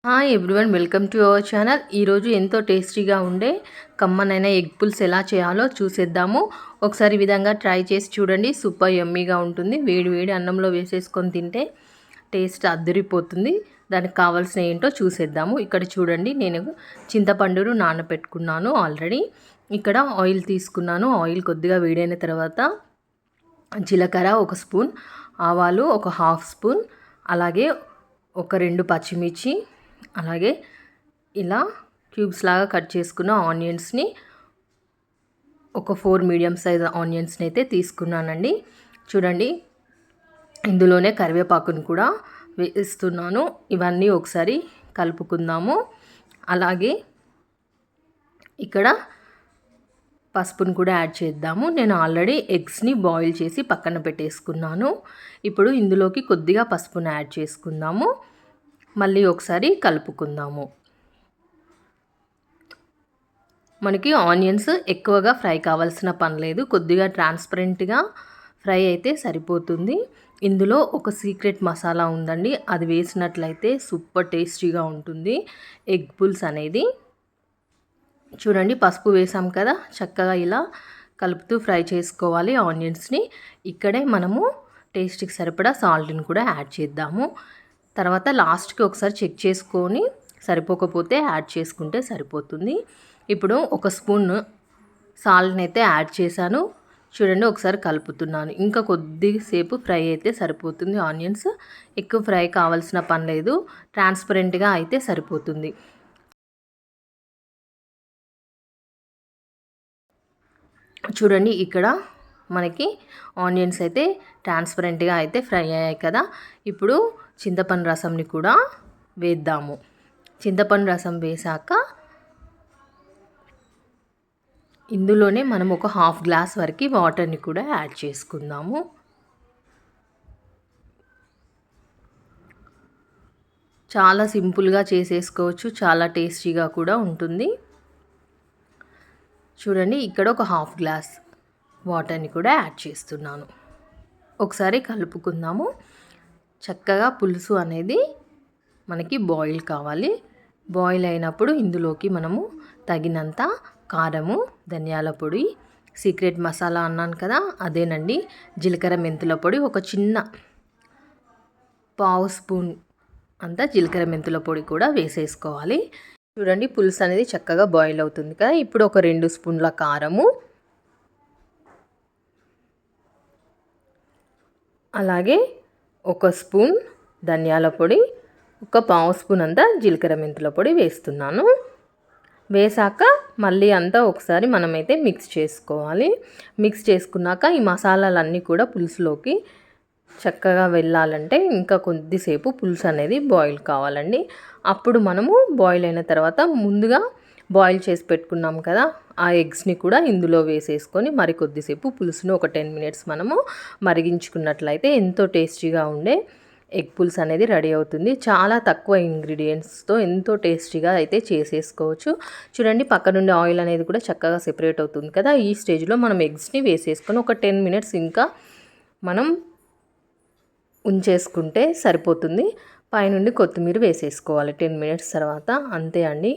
Hi everyone, welcome to our channel. ఈరోజు ఎంతో టేస్టీగా ఉండే కమ్మనైన ఎగ్ పుల్స్ ఎలా చేయాలో చూసేద్దాము. ఒకసారి విధంగా ట్రై చేసి చూడండి. సూపర్ యమ్మీగా ఉంటుంది. వేడి వేడి అన్నంలో వేసేసుకొని తింటే టేస్ట్ అద్దరిపోతుంది. దానికి కావాల్సిన ఏంటో చూసేద్దాము. ఇక్కడ చూడండి, నేను చింతపండును నానబెట్టుకున్నాను ఆల్రెడీ. ఇక్కడ ఆయిల్ తీసుకున్నాను. ఆయిల్ కొద్దిగా వేడైన తర్వాత జీలకర్ర 1 స్పూన్, ఆవాలు 1/2 స్పూన్, అలాగే ఒక 2 పచ్చిమిర్చి, అలాగే ఇలా క్యూబ్స్ లాగా కట్ చేసుకున్న ఆనియన్స్ని ఒక 4 మీడియం సైజ్ ఆనియన్స్ని అయితే తీసుకున్నానండి. చూడండి, ఇందులోనే కరివేపాకును కూడా వేస్తున్నాను. ఇవన్నీ ఒకసారి కలుపుకుందాము. అలాగే ఇక్కడ పసుపును కూడా యాడ్ చేద్దాము. నేను ఆల్రెడీ ఎగ్స్ని బాయిల్ చేసి పక్కన పెట్టేసుకున్నాను. ఇప్పుడు ఇందులోకి కొద్దిగా పసుపును యాడ్ చేసుకుందాము. మళ్ళీ ఒకసారి కలుపుకుందాము. మనకి ఆనియన్స్ ఎక్కువగా ఫ్రై కావాల్సిన పని లేదు. కొద్దిగా ట్రాన్స్పరెంట్గా ఫ్రై అయితే సరిపోతుంది. ఇందులో ఒక సీక్రెట్ మసాలా ఉందండి. అది వేసినట్లయితే సూపర్ టేస్టీగా ఉంటుంది ఎగ్ పుల్స్ అనేది. చూడండి, పసుపు వేసాం కదా, చక్కగా ఇలా కలుపుతూ ఫ్రై చేసుకోవాలి ఆనియన్స్ని. ఇక్కడే మనము టేస్ట్కి సరిపడా సాల్ట్ని కూడా యాడ్ చేద్దాము. తర్వాత లాస్ట్కి ఒకసారి చెక్ చేసుకొని సరిపోకపోతే యాడ్ చేసుకుంటే సరిపోతుంది. ఇప్పుడు 1 స్పూన్ సాల్ట్ని అయితే యాడ్ చేశాను. చూడండి, ఒకసారి కలుపుతున్నాను. ఇంకా కొద్దిసేపు ఫ్రై అయితే సరిపోతుంది. ఆనియన్స్ ఎక్కువ ఫ్రై కావాల్సిన పని లేదు. ట్రాన్స్పరెంట్గా అయితే సరిపోతుంది. చూడండి, ఇక్కడ మనకి ఆనియన్స్ అయితే ట్రాన్స్పరెంట్గా అయితే ఫ్రై అయ్యాయి కదా. ఇప్పుడు చింతపండు రసంని కూడా వేద్దాము. చింతపండు రసం వేసాక ఇందులోనే మనం ఒక 1/2 గ్లాస్ వరకు వాటర్ని కూడా యాడ్ చేసుకుందాము. చాలా సింపుల్గా చేసేసుకోవచ్చు. చాలా టేస్టీగా కూడా ఉంటుంది. చూడండి, ఇక్కడ ఒక 1/2 గ్లాస్ వాటర్ని కూడా యాడ్ చేస్తున్నాను. ఒకసారి కలుపుకుందాము. చక్కగా పులుసు అనేది మనకి బాయిల్ కావాలి. బాయిల్ అయినప్పుడు ఇందులోకి మనము తగినంత కారము, ధనియాల పొడి, సీక్రెట్ మసాలా అన్నాను కదా, అదేనండి, జీలకర్ర మెంతుల పొడి, ఒక చిన్న 1/2 స్పూన్ అంత జీలకర్ర మెంతుల పొడి కూడా వేసేసుకోవాలి. చూడండి, పులుసు అనేది చక్కగా బాయిల్ అవుతుంది కదా. ఇప్పుడు ఒక 2 స్పూన్ల కారము, అలాగే 1 స్పూన్ ధనియాల పొడి, ఒక 1/2 స్పూన్ అంతా జీలకర్ర మెంతుల పొడి వేస్తున్నాను. వేసాక మళ్ళీ అంతా ఒకసారి మనమైతే మిక్స్ చేసుకోవాలి. మిక్స్ చేసుకున్నాక ఈ మసాలాలన్నీ కూడా పులుసులోకి చక్కగా వెళ్ళాలంటే ఇంకా కొద్దిసేపు పులుసు అనేది బాయిల్ కావాలండి. అప్పుడు మనము బాయిల్ అయిన తర్వాత ముందుగా బాయిల్ చేసి పెట్టుకున్నాం కదా, ఆ ఎగ్స్ని కూడా ఇందులో వేసేసుకొని మరి కొద్దిసేపు పులుసును ఒక 10 మినిట్స్ మనము మరిగించుకున్నట్లయితే ఎంతో టేస్టీగా ఉండే ఎగ్ పుల్స్ అనేది రెడీ అవుతుంది. చాలా తక్కువ ఇంగ్రీడియంట్స్తో ఎంతో టేస్టీగా అయితే చేసేసుకోవచ్చు. చూడండి, పక్క నుండి ఆయిల్ అనేది కూడా చక్కగా సెపరేట్ అవుతుంది కదా. ఈ స్టేజ్లో మనం ఎగ్స్ని వేసేసుకొని ఒక 10 మినిట్స్ ఇంకా మనం ఉంచేసుకుంటే సరిపోతుంది. పైనుండి కొత్తిమీర వేసేసుకోవాలి 10 మినిట్స్ తర్వాత. అంతే అండి,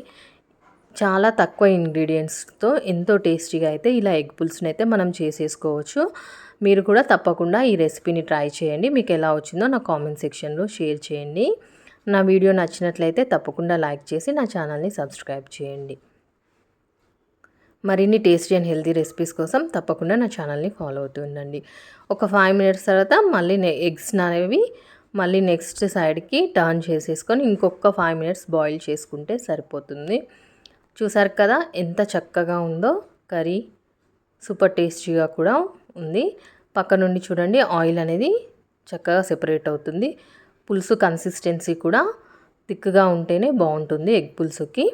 చాలా తక్కువ ఇంగ్రీడియంట్స్తో ఎంతో టేస్టీగా అయితే ఇలా ఎగ్ పుల్స్ని అయితే మనం చేసేసుకోవచ్చు. మీరు కూడా తప్పకుండా ఈ రెసిపీని ట్రై చేయండి. మీకు ఎలా వచ్చిందో నా కామెంట్ సెక్షన్లో షేర్ చేయండి. నా వీడియో నచ్చినట్లయితే తప్పకుండా లైక్ చేసి నా ఛానల్ని సబ్స్క్రైబ్ చేయండి. మరిన్ని టేస్టీ అండ్ హెల్తీ రెసిపీస్ కోసం తప్పకుండా నా ఛానల్ని ఫాలో అవుతూ ఉండండి. ఒక 5 మినిట్స్ తర్వాత మళ్ళీ ఎగ్స్ అనేవి మళ్ళీ నెక్స్ట్ సైడ్కి టర్న్ చేసేసుకొని ఇంకొక 5 మినిట్స్ బాయిల్ చేసుకుంటే సరిపోతుంది. చూసారు కదా ఎంత చక్కగా ఉందో కర్రీ. సూపర్ టేస్టీగా కూడా ఉంది. పక్క నుండి చూడండి, ఆయిల్ అనేది చక్కగా సెపరేట్ అవుతుంది. పులుసు కన్సిస్టెన్సీ కూడా థిక్గా ఉంటేనే బాగుంటుంది ఎగ్ పులుసుకి.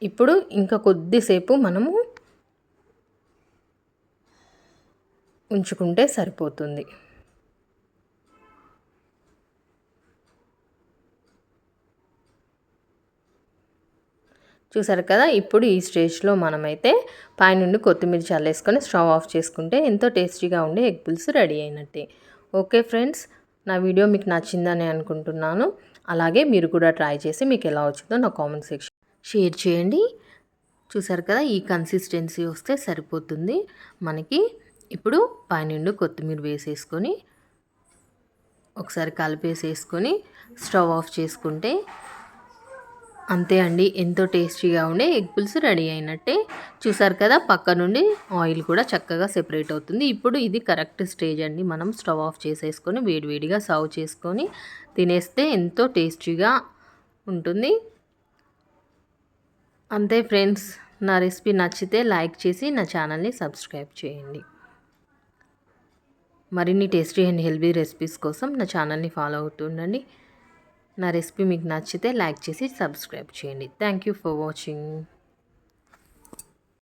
ఇప్పుడు ఇంకా కొద్దిసేపు మనము ఉంచుకుంటే సరిపోతుంది. చూసారు కదా, ఇప్పుడు ఈ స్టేజ్లో మనమైతే పైనుండి కొత్తిమీర చల్లేసుకొని స్టవ్ ఆఫ్ చేసుకుంటే ఎంతో టేస్టీగా ఉండే ఎగ్ పులుసు రెడీ అయినట్టే. ఓకే ఫ్రెండ్స్, నా వీడియో మీకు నచ్చిందని అనుకుంటున్నాను. అలాగే మీరు కూడా ట్రై చేసి మీకు ఎలా వచ్చిందో నా కామెంట్ సెక్షన్ షేర్ చేయండి. చూసారు కదా, ఈ కన్సిస్టెన్సీ వస్తే సరిపోతుంది మనకి. ఇప్పుడు పైనుండి కొత్తిమీర వేసేసుకొని ఒకసారి కలిపేసేసుకొని స్టవ్ ఆఫ్ చేసుకుంటే అంతే అండి, ఎంతో టేస్టీగా ఉండే ఎగ్ పులుసు రెడీ అయినట్టే. చూసారు కదా, పక్క నుండి ఆయిల్ కూడా చక్కగా సెపరేట్ అవుతుంది. ఇప్పుడు ఇది కరెక్ట్ స్టేజ్ అండి. మనం స్టవ్ ఆఫ్ చేసేసుకొని వేడివేడిగా సర్వ్ చేసుకొని తినేస్తే ఎంతో టేస్టీగా ఉంటుంది. అంతే ఫ్రెండ్స్, నా రెసిపీ నచ్చితే లైక్ చేసి నా ఛానల్ని సబ్స్క్రైబ్ చేయండి. మరిన్ని టేస్టీ అండ్ హెల్తీ రెసిపీస్ కోసం నా ఛానల్ని ఫాలో అవుతుండండి. నా రెసిపీ మీకు నచ్చితే లైక్ చేసి సబ్స్క్రైబ్ చేయండి. Thank you for watching.